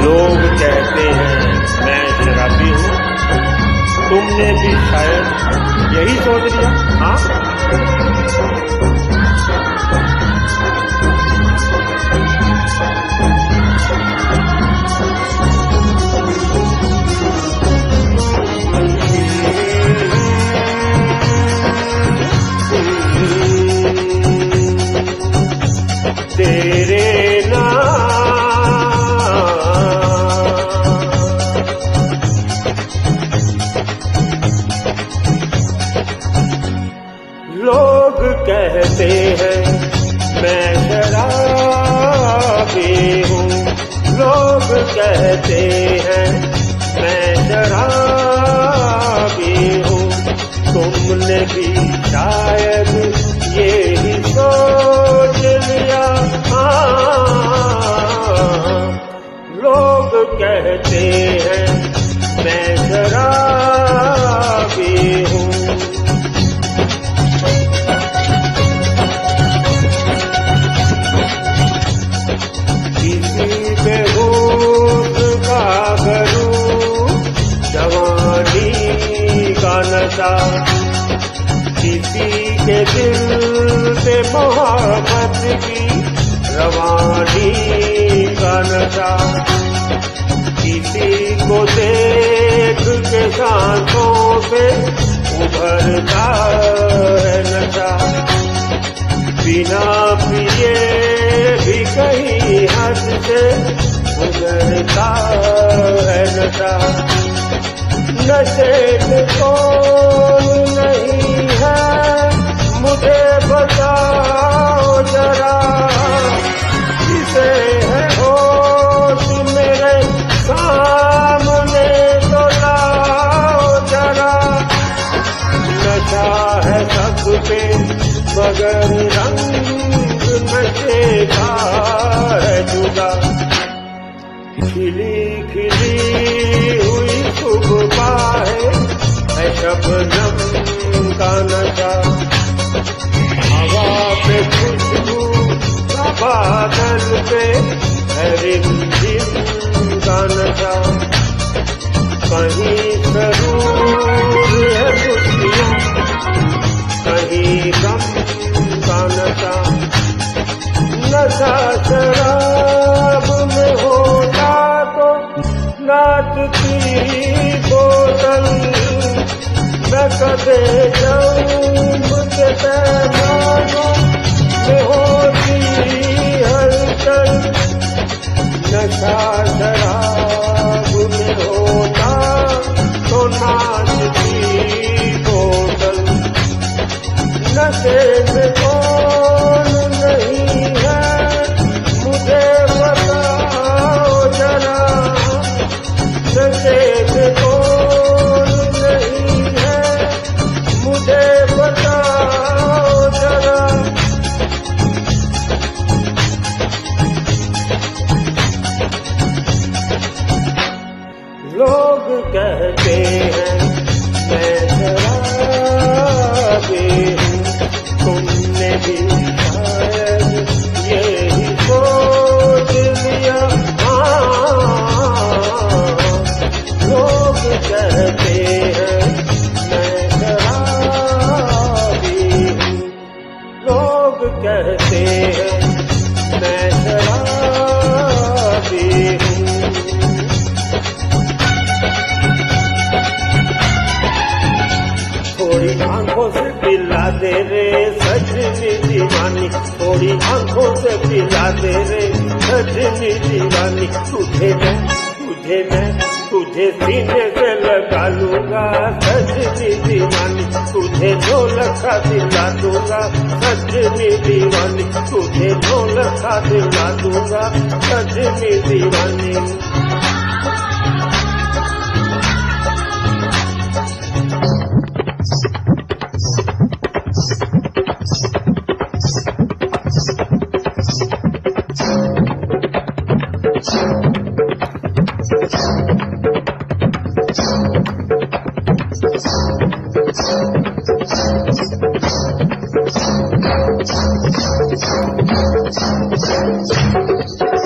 लोग कहते हैं मैं शराबी हूँ, तुमने भी शायद यही सोच लिया। हाँ, तेरे नाम लोग कहते हैं मैं शराबी हूँ, लोग कहते हैं मैं शराबी हूँ, तुमने भी शायद ये ही सोच लिया। लोग कहते हैं मैं शराबी हूँ। किसी पे होश का करूँ जवानी का नशा, किसी के दिल पे मोहब्बत की रवानी का नशा, किसी को देख के सांसों से उभरता है नशा, बिना पिए भी कहीं हद से गुजरता है नशा। नशे में कौन नहीं है मुझे बताओ जरा, जिसे है होश मेरे सामने तो लाओ जरा। नशा है सब पे मगर रंग नशे का है जुदा, खिली खिली हुई सुबह है शबनम का नशा, हवा पे खुशबू का बादल पे है रिमझिम का नशा, कहीं सरूर है खुशियों कहीं गम का नशा। नशा शराब में होता तो नाचती बोतल, न कदे जौन के पैमानों में होती हलचल। नशा शराब में होता तो नाचती बोतल, नशे में कौन नहीं है मुझे बताओ जरा, नशे में कौन नहीं है मुझे बताओ जरा। लोग कहते हैं मैं शराबी हूँ, तुमने भी शायद यही सोच लिया। लोग कहते हैं मैं शराबी हूँ, लोग कहते हैं मैं शराबी हूँ। थोड़ी आंखों से पिला दे रे सजनी दीवानी, थोड़ी आंखों से पिला दे रे सजनी दीवानी। तुझे सीने से लगा लूंगा सजनी दीवानी, तुझे ढोलखा दिला दूंगा सजनी दीवानी, तुझे ढोलखा दिला दूंगा सजनी दीवानी। Thank you.